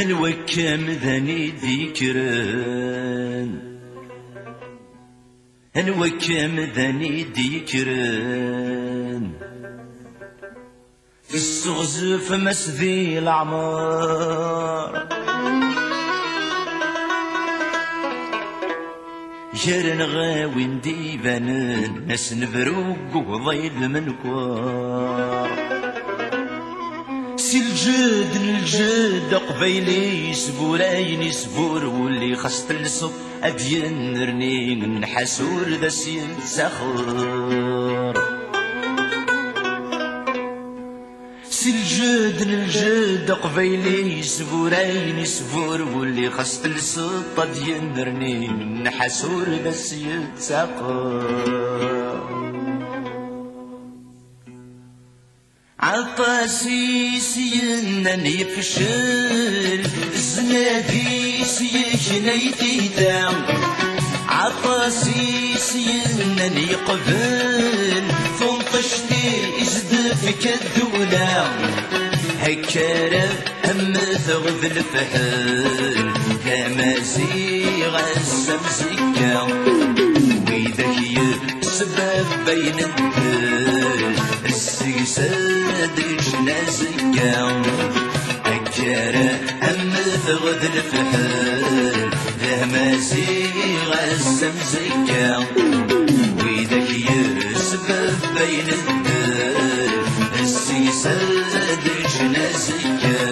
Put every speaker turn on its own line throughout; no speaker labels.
هنوكم ذني ذكران هنوكم ذني ذكران في السغزف مسذي العمار جرن غاوين ديبانن ناس نبروق وضيل من كوار سي الجد الجد قبيلي سبوراين يسبور واللي خصت الصب أدين رنين نحسور ذا سين سخر سي الجد الجد قبيلي سبوراين يسبور واللي خصت الصب أدين رنين نحسور ذا سين سخر عطاسي سينا يفشل زنادي سيجنيتي دام عطاسي سينا يقبل فنطشتي ازدفك الدولة هكارة هم ثغذ الفحل كمازيغ السمسكة ويدك يسبب بين الدل السيسادش نازكا أكارا هم ثغذ الفحل ذا مازيغ السمسكا ويدك يسبب بين الدل السيسادش نازكا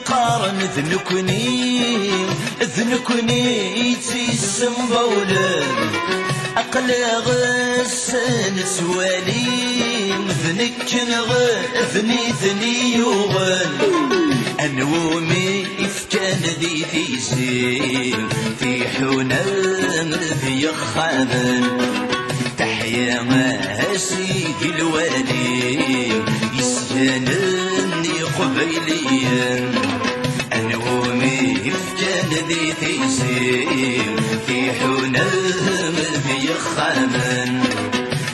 قارن ذنكني تيسم بولن أقلى غسن سوالين ذني يوغن أنومي إفكان ذي تيسين في حنان في خابن تحيا ما سيدي الوالي يسجنني قبيليا أنومي إفكان ذي تيسين في حنان في خابن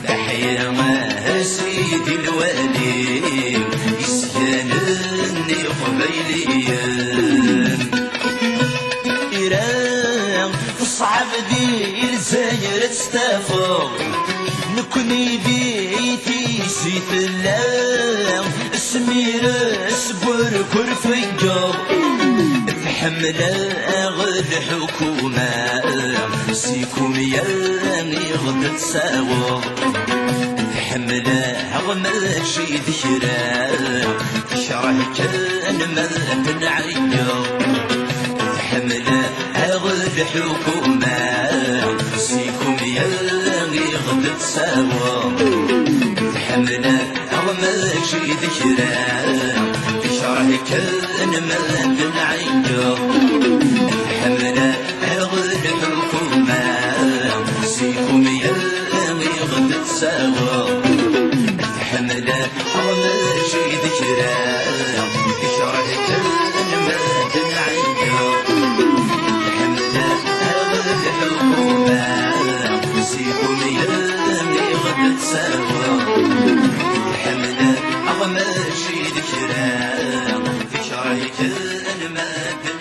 تحيا ما سيدي الوالي يسجنني قبيليا إيران صعب دي الزاير تستافر نكوني بيتي سيت الله سمير اسبر كرفيجو تحمل غد حكومة سيكم ياني غد تساوى تحمل غماشي ذكرى تشرح كان ما تنعيو تحمل غد حكومة سيكم ياني غد تساوى تحمل ماشي ذكرى تشرح كان ما تنعيو تحمل غد حكومة سيكم ياني غد تساوى تحمل ماشي ذكرى تشرح كان ما تنعيو تحمل غد حكومة سيكم ياني غد تساوى ماشي ذكرى في شرعك المادن